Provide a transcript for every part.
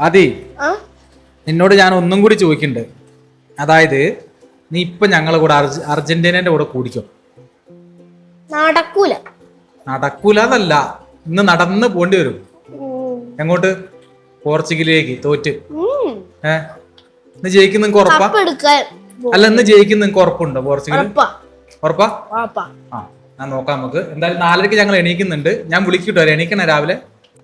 അതെ, നിന്നോട് ഞാൻ ഒന്നും കൂടി ചോദിക്കുന്നുണ്ട്. അതായത് നീ ഇപ്പൊ ഞങ്ങളെ കൂടെ അർജന്റീനന്റെ കൂടെ കൂടിക്കോ? നടക്കൂല. നടക്കൂല എന്നല്ല, ഇന്ന് നടന്ന് പോണ്ടി വരും. എങ്ങോട്ട്? പോർച്ചുഗലിലേക്ക്. തോറ്റ് ഇന്ന് ജയിക്കും നിങ്ങക്ക് ഉറപ്പാ? അല്ല, ഇന്ന് ജയിക്കും നിങ്ങക്ക് ഉറപ്പുണ്ടോ? പോർച്ചുഗൽ ഉറപ്പാ? ആ, ഞാൻ നോക്കാം. നമുക്ക് എന്തായാലും 4:30 ഞങ്ങൾ എണീക്കുന്നുണ്ട്. ഞാൻ വിളിക്കട്ടോ, എണീക്കണേ രാവിലെ.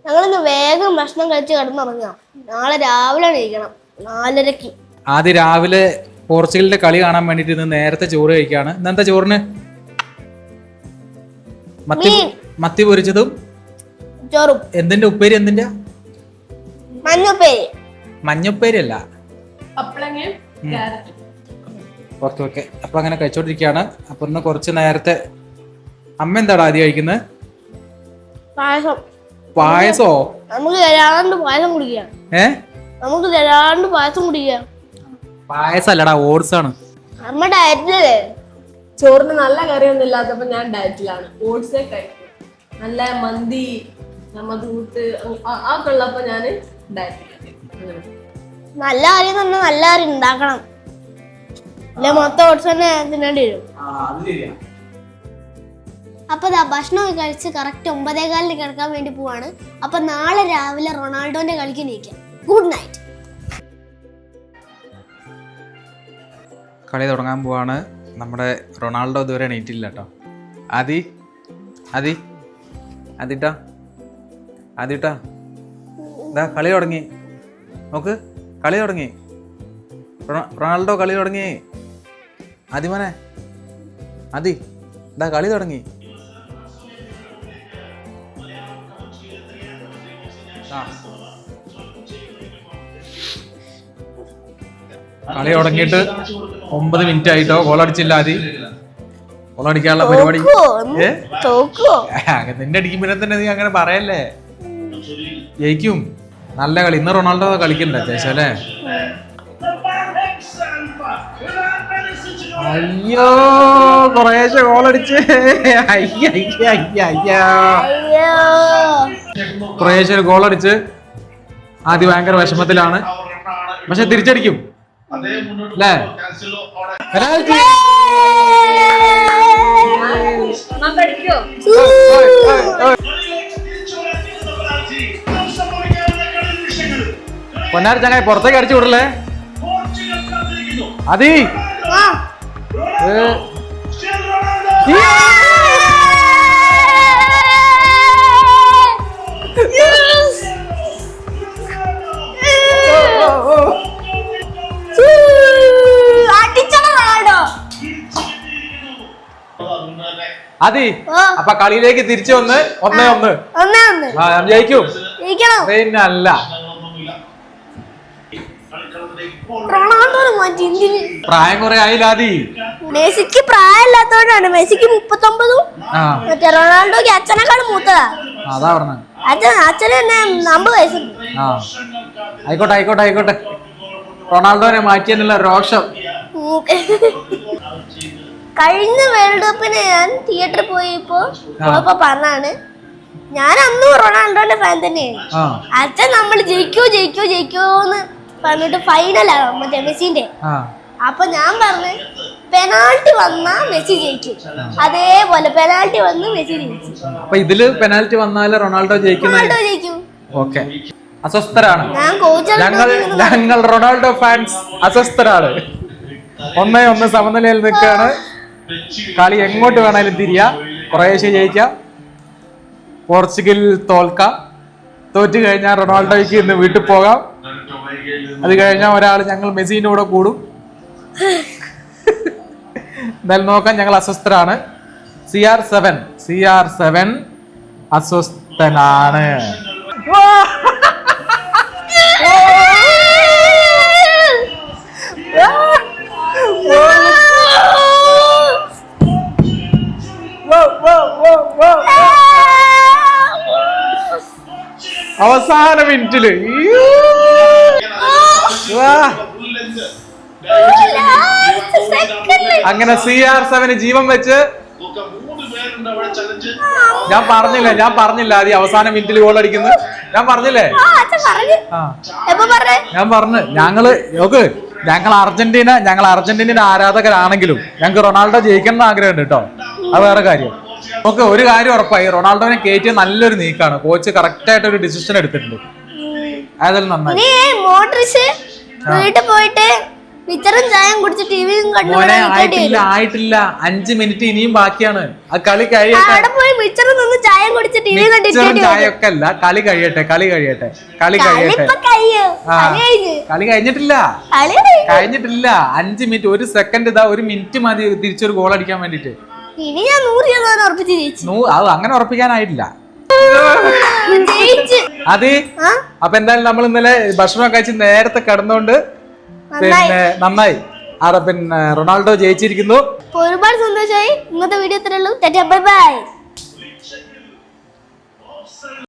ഞങ്ങളിന്ന് വേഗം ഭക്ഷണം കഴിച്ച് കിടന്നുറങ്ങാം. നാളെ രാവിലെ എണീക്കണം 4:30. ആദ്യം രാവിലെ പോർച്ചുഗലിന്റെ കളി കാണാൻ വേണ്ടിട്ട് ഇന്ന് നേരത്തെ ചോറ് കഴിക്കാണ്. ഇന്നെന്താ ചോറിന്? മത്തി പൊരിച്ചതും ചോറും. എന്തിന്റെ ഉപ്പേരി? എന്തിന്റെ? മഞ്ഞുപ്പേരി. മഞ്ഞുപ്പേരി അല്ല, ഓക്കെ. അപ്പൊ അങ്ങനെ കഴിച്ചോണ്ടിരിക്കുകയാണ്. അപ്പൊ ഇന്ന് കുറച്ച് നേരത്തെ. അമ്മ എന്താടാ ആദ്യം കഴിക്കുന്നത്? പായസം. പായസോ? നമുക്ക് തരാണ്ട് പായസം കുടിക്കാം. നമുക്ക് തരാണ്ട് പായസം കുടിക്കാം. പായസം അല്ലടാ, ഓട്സ് ആണ്. അമ്മ ഡയറ്റിലല്ലേ? ചോറിന് നല്ല കറിയൊന്നും ഇല്ലാത്തപ്പോ ഞാൻ ഡയറ്റിലാണ്. ഓട്സേ കഴിക്കും. നല്ല മന്തി മധൂട്ട് ആ ഉള്ളപ്പോ ഞാൻ ഡയറ്റിലാണ്. നല്ല കാര്യം തന്നെ നല്ല കാര്യം ഉണ്ടാക്കണം. അല്ലെ മൊത്തം ഓട്സ് തന്നെ തിന്നേണ്ടി വരും. അപ്പൊ ഭക്ഷണം കഴിച്ച് കറക്റ്റ് 9:15 കിടക്കാൻ വേണ്ടി പോവാണ്. അപ്പൊ നാളെ രാവിലെ റൊണാൾഡോന്റെ കളിക്ക് നീക്കാം. Good night. കളി തുടങ്ങാൻ പോവാണ്. നമ്മുടെ റൊണാൾഡോ ഇതുവരെ എണീറ്റില്ല കേട്ടോ. ആദിട്ടാ ഇതാ കളി തുടങ്ങി. നോക്ക്, കളി തുടങ്ങി. റൊണാൾഡോ കളി തുടങ്ങി. ആദിമോനെ, ഇതാ കളി തുടങ്ങി. കളി തുടങ്ങിയിട്ട് 9 മിനിറ്റ് ആയിട്ടോ. ഗോളടിച്ചില്ല. ഗോളടിക്കാനുള്ള പരിപാടി. നിന്റെ അടിക്കുമ്പോഴേ തന്നെ നീ അങ്ങനെ പറയല്ലേ. ജയിക്കും. നല്ല കളി. ഇന്ന് റൊണാൾഡോ കളിക്കണ്ട അത്യാവശ്യം അല്ലേ? അയ്യോ, കുറേശ്ശെ ഗോളടിച്ച്. കുറേശ്ശെ ഗോളടിച്ച് ആദ്യം ഭയങ്കര വിഷമത്തിലാണ്. പക്ഷെ തിരിച്ചടിക്കും അല്ലേ? പൊന്നാരി ചങ്ങായി പുറത്തേക്ക് അടിച്ചു വിടല്ലേ? അപ്പൊ കളിയിലേക്ക് തിരിച്ചു വന്ന് 1-1 ജയിക്കും. പിന്നല്ല, പ്രായം കുറെ ആയില്ല. മെസ്സിക്ക് പ്രായമില്ലാത്തവരാണ്. മെസ്സിക്ക് 39. മറ്റേ റൊണാൾഡോക്ക് അച്ഛനെക്കാളും മൂത്തതാ. അതാ പറഞ്ഞ അച്ഛന് തന്നെ 50 വയസ്സുണ്ട്. ആയിക്കോട്ടെ. റൊണാൾഡോനെ മാറ്റിയെന്നുള്ള രോഷം. കഴിഞ്ഞ വേൾഡ് കപ്പിന് ഞാൻ തിയേറ്ററിൽ പോയപ്പോ പറഞ്ഞാണ്, ഞാൻ അന്നും റൊണാൾഡോന്റെ ഫാൻ തന്നെയാണ്. അച്ഛൻ നമ്മൾ ജയിക്കോന്ന് പറഞ്ഞിട്ട് ഫൈനലാണ് മറ്റേ മെസ്സിന്റെ. അപ്പൊ ഞാൻ പറഞ്ഞു, പെനാൾട്ടി വന്നാ മെസ്സി ജയിക്കും. അതേപോലെ പെനാൾട്ടി വന്ന് മെസ്സി ജയിച്ചു. അപ്പൊ ഇതില് പെനാൽറ്റി വന്നാല് റൊണാൾഡോ ജയിക്കും. ഓക്കെ, അസ്വസ്ഥരാണ് ഞങ്ങൾ റൊണാൾഡോ ഫാൻസ്. അസ്വസ്ഥരാണ്. 1-1 സമനിലയിൽ നിൽക്കുകയാണ്. കളി എങ്ങോട്ട് വേണേലും തിരിയാ. കുറേശ്ശെ ജയിക്കാം, പോർച്ചുഗൽ തോറ്റു കഴിഞ്ഞാൽ റൊണാൾഡോയ്ക്ക് ഇന്ന് വീട്ടിൽ പോകാം. അത് കഴിഞ്ഞാൽ ഒരാൾ ഞങ്ങൾ മെസ്സിന്റെ കൂടെ കൂടും. എന്തായാലും നോക്കാം. ഞങ്ങൾ അസ്വസ്ഥരാണ്. CR7 അസ്വസ്ഥനാണ്. അവസാന മിനിറ്റില് അങ്ങനെ CR7 ജീവൻ വെച്ച് ഞാൻ പറഞ്ഞില്ല അത് അവസാന മിനിറ്റിൽ ഗോൾ അടിക്കുന്നത് ഞാൻ പറഞ്ഞില്ലേ ഞാൻ പറഞ്ഞു ഞങ്ങൾ അർജന്റീന ആരാധകരാണെങ്കിലും ഞങ്ങൾക്ക് റൊണാൾഡോ ജയിക്കണം എന്ന് ആഗ്രഹമുണ്ട് കേട്ടോ. അത് വേറെ കാര്യം. നമുക്ക് ഒരു കാര്യം ഉറപ്പായി, റൊണാൾഡോനെ കയറ്റിയ നല്ലൊരു നീക്കാണ്. കോച്ച് കറക്റ്റ് ആയിട്ട് ഒരു ഡിസിഷൻ എടുത്തിട്ടുണ്ട്. അതെല്ലാം നന്നായി. ആയിട്ടില്ല 5 മിനിറ്റ് ഇനിയും ബാക്കിയാണ്. ആ കളി കഴിയട്ടെ. ചായയൊക്കെ അല്ല, കളി കഴിയട്ടെ. കളി കഴിഞ്ഞിട്ടില്ല. 5 മിനിറ്റ്, 1 സെക്കൻഡ്, 1 മിനിറ്റ് മതി തിരിച്ചൊരു ഗോൾ അടിക്കാൻ വേണ്ടിട്ട്. അത് അങ്ങനെ ഉറപ്പിക്കാനായിട്ടില്ല. അതെ, അപ്പൊ എന്തായാലും നമ്മൾ ഇന്നലെ ഭക്ഷണം കഴിച്ച് നേരത്തെ കിടന്നോണ്ട് പിന്നെ നന്നായി. പിന്നെ റൊണാൾഡോ ജയിച്ചിരിക്കുന്നു. ഒരുപാട് സന്തോഷമായി. ഇന്നത്തെ വീഡിയോ ഇത്രയുള്ളൂ. Bye by.